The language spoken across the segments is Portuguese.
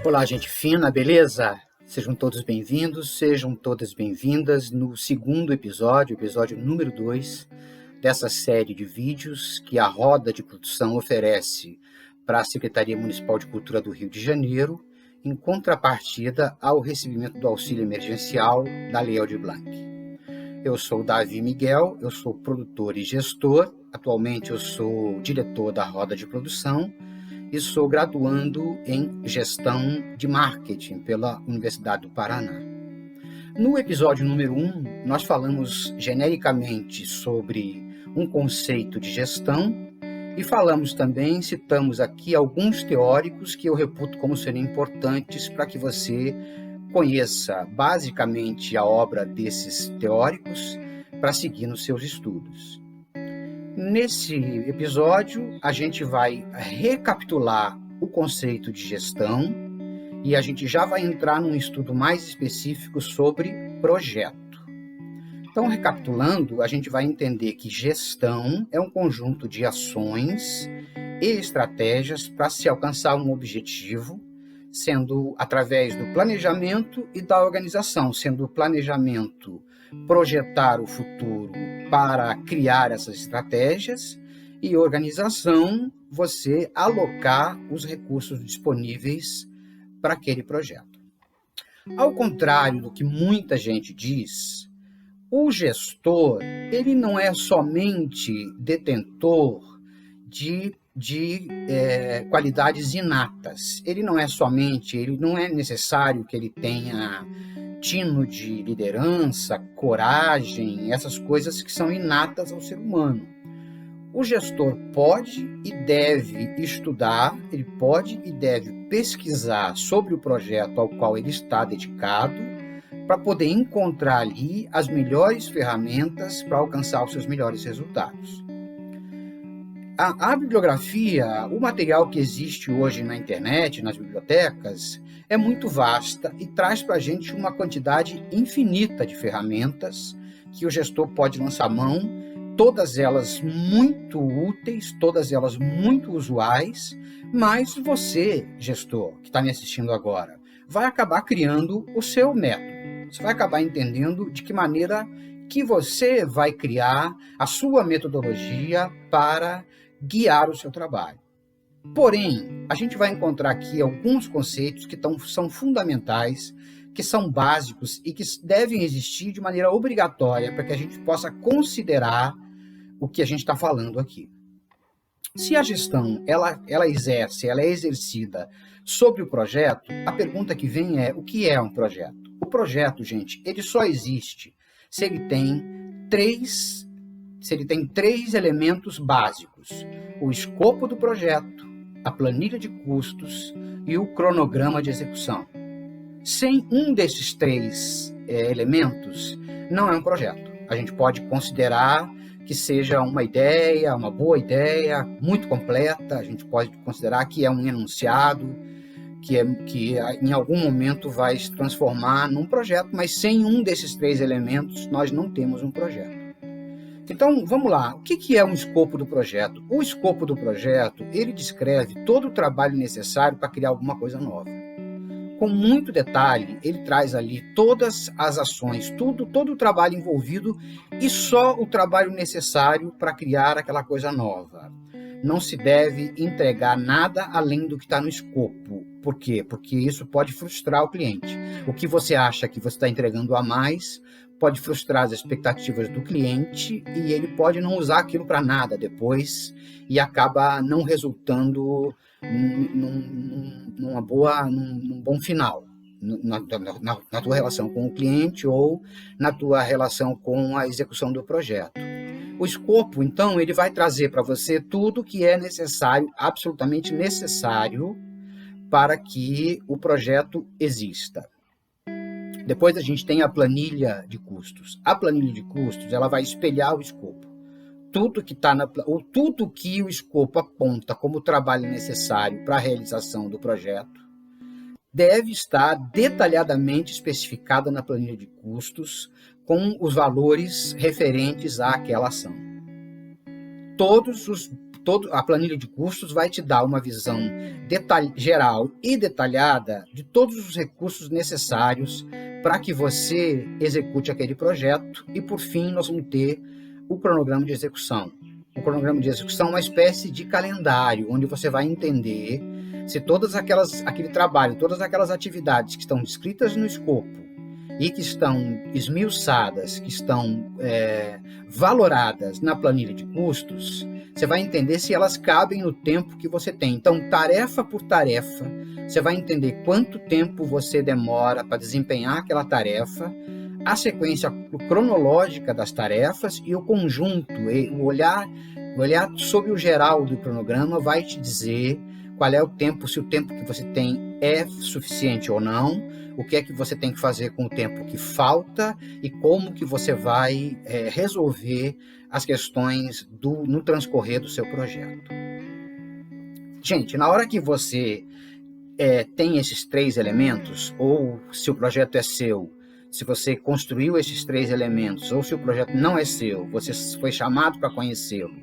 Olá, gente fina, beleza? Sejam todos bem-vindos, sejam todas bem-vindas no segundo episódio número 2 dessa série de vídeos que a Roda de Produção oferece para a Secretaria Municipal de Cultura do Rio de Janeiro, em contrapartida ao recebimento do auxílio emergencial da Lei Aldir Blanc. Eu sou Davi Miguel, eu sou produtor e gestor, atualmente eu sou diretor da Roda de Produção, e sou graduando em Gestão de Marketing pela Universidade do Paraná. No episódio número 1, nós falamos genericamente sobre um conceito de gestão e citamos aqui alguns teóricos que eu reputo como serem importantes para que você conheça basicamente a obra desses teóricos para seguir nos seus estudos. Nesse episódio, a gente vai recapitular o conceito de gestão e a gente já vai entrar num estudo mais específico sobre projeto. Então, recapitulando, a gente vai entender que gestão é um conjunto de ações e estratégias para se alcançar um objetivo, sendo através do planejamento e da organização, sendo o planejamento projetar o futuro para criar essas estratégias e organização, você alocar os recursos disponíveis para aquele projeto. Ao contrário do que muita gente diz, o gestor, ele não é somente detentor de qualidades inatas. Ele não é necessário que ele tenha tino de liderança, coragem, essas coisas que são inatas ao ser humano. O gestor pode e deve estudar, ele pode e deve pesquisar sobre o projeto ao qual ele está dedicado, para poder encontrar ali as melhores ferramentas para alcançar os seus melhores resultados. A bibliografia, o material que existe hoje na internet, nas bibliotecas, é muito vasta e traz para a gente uma quantidade infinita de ferramentas que o gestor pode lançar mão, todas elas muito úteis, todas elas muito usuais, mas você, gestor, que está me assistindo agora, vai acabar criando o seu método. Você vai acabar entendendo de que maneira que você vai criar a sua metodologia para guiar o seu trabalho. Porém, a gente vai encontrar aqui alguns conceitos que são fundamentais, que são básicos e que devem existir de maneira obrigatória para que a gente possa considerar o que a gente está falando aqui. Se a gestão ela é exercida sobre o projeto, a pergunta que vem é: o que é um projeto? O projeto, gente, ele só existe se ele tem três elementos básicos: o escopo do projeto, a planilha de custos e o cronograma de execução. Sem um desses três elementos, não é um projeto. A gente pode considerar que seja uma ideia, uma boa ideia, muito completa, a gente pode considerar que é um enunciado, que em algum momento vai se transformar num projeto, mas sem um desses três elementos, nós não temos um projeto. Então, vamos lá. O que é um escopo do projeto? O escopo do projeto, ele descreve todo o trabalho necessário para criar alguma coisa nova. Com muito detalhe, ele traz ali todas as ações, todo o trabalho envolvido e só o trabalho necessário para criar aquela coisa nova. Não se deve entregar nada além do que está no escopo. Por quê? Porque isso pode frustrar o cliente. O que você acha que você está entregando a mais pode frustrar as expectativas do cliente e ele pode não usar aquilo para nada depois e acaba não resultando num bom final na tua relação com o cliente ou na tua relação com a execução do projeto. O escopo, então, ele vai trazer para você tudo que é necessário, absolutamente necessário, para que o projeto exista. Depois a gente tem a planilha de custos. A planilha de custos, ela vai espelhar o escopo. Tudo que o escopo aponta como trabalho necessário para a realização do projeto deve estar detalhadamente especificada na planilha de custos com os valores referentes àquela ação. a planilha de custos vai te dar uma visão geral e detalhada de todos os recursos necessários para que você execute aquele projeto e, por fim, nós vamos ter o cronograma de execução. O cronograma de execução é uma espécie de calendário, onde você vai entender se aquele trabalho, todas aquelas atividades que estão descritas no escopo e que estão esmiuçadas, que estão valoradas na planilha de custos, você vai entender se elas cabem no tempo que você tem. Então, tarefa por tarefa, você vai entender quanto tempo você demora para desempenhar aquela tarefa, a sequência cronológica das tarefas e o conjunto, o olhar sobre o geral do cronograma vai te dizer qual é o tempo, se o tempo que você tem é suficiente ou não, o que é que você tem que fazer com o tempo que falta e como que você vai resolver as questões no transcorrer do seu projeto. Gente, na hora que você tem esses 3 elementos, ou se o projeto é seu, se você construiu esses 3 elementos, ou se o projeto não é seu, você foi chamado para conhecê-lo,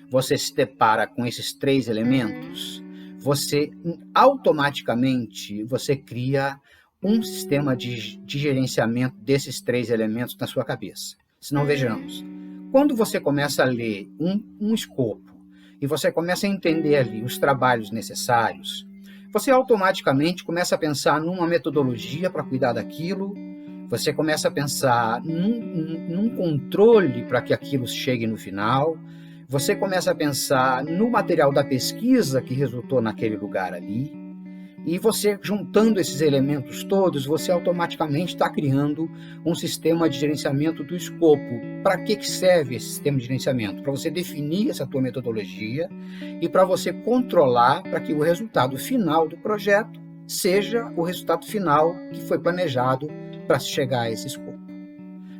você se depara com esses 3 elementos, você automaticamente cria um sistema de gerenciamento desses 3 elementos na sua cabeça. Se não, vejamos, quando você começa a ler um escopo e você começa a entender ali os trabalhos necessários, você automaticamente começa a pensar numa metodologia para cuidar daquilo, você começa a pensar num controle para que aquilo chegue no final, você começa a pensar no material da pesquisa que resultou naquele lugar ali, e você, juntando esses elementos todos, você automaticamente está criando um sistema de gerenciamento do escopo. Para que serve esse sistema de gerenciamento? Para você definir essa tua metodologia e para você controlar para que o resultado final do projeto seja o resultado final que foi planejado para chegar a esse escopo.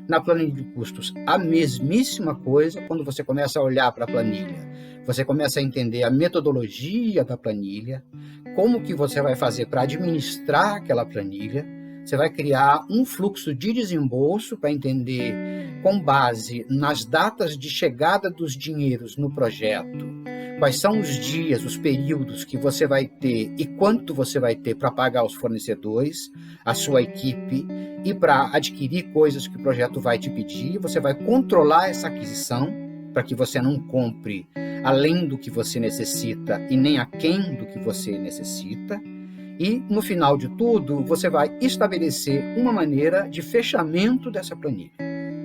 Na planilha de custos, a mesmíssima coisa. Quando você começa a olhar para a planilha, você começa a entender a metodologia da planilha, como que você vai fazer para administrar aquela planilha, você vai criar um fluxo de desembolso para entender, com base nas datas de chegada dos dinheiros no projeto, quais são os dias, os períodos que você vai ter e quanto você vai ter para pagar os fornecedores, a sua equipe, e para adquirir coisas que o projeto vai te pedir. Você vai controlar essa aquisição para que você não compre além do que você necessita e nem aquém do que você necessita. E, no final de tudo, você vai estabelecer uma maneira de fechamento dessa planilha.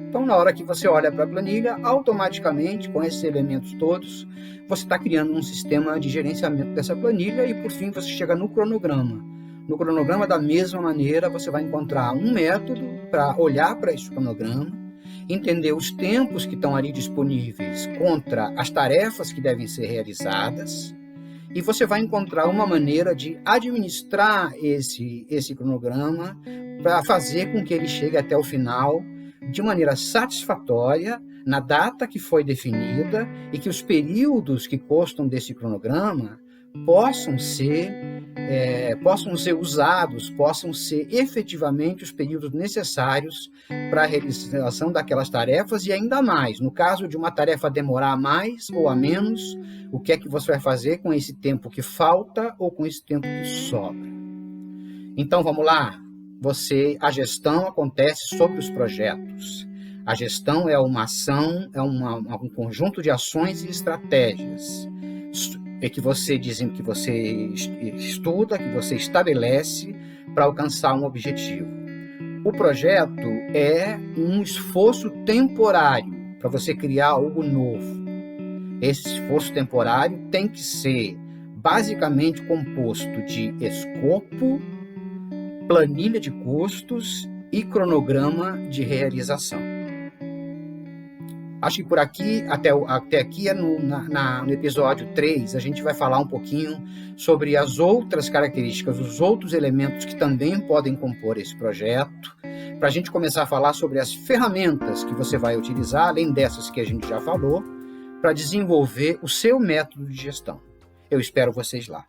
Então, na hora que você olha para a planilha, automaticamente, com esses elementos todos, você está criando um sistema de gerenciamento dessa planilha e, por fim, você chega no cronograma. No cronograma, da mesma maneira, você vai encontrar um método para olhar para esse cronograma, entender os tempos que estão ali disponíveis contra as tarefas que devem ser realizadas, e você vai encontrar uma maneira de administrar esse cronograma para fazer com que ele chegue até o final de maneira satisfatória, na data que foi definida, e que os períodos que constam desse cronograma possam ser usados, possam ser efetivamente os períodos necessários para a realização daquelas tarefas, e ainda mais, no caso de uma tarefa demorar mais ou a menos, o que é que você vai fazer com esse tempo que falta ou com esse tempo que sobra. Então, vamos lá. A gestão acontece sobre os projetos. A gestão é uma ação, um conjunto de ações e estratégias que você estuda, que você estabelece para alcançar um objetivo. O projeto é um esforço temporário para você criar algo novo. Esse esforço temporário tem que ser basicamente composto de escopo, planilha de custos e cronograma de realização. Acho que por aqui, até aqui no episódio 3, a gente vai falar um pouquinho sobre as outras características, os outros elementos que também podem compor esse projeto, para a gente começar a falar sobre as ferramentas que você vai utilizar, além dessas que a gente já falou, para desenvolver o seu método de gestão. Eu espero vocês lá.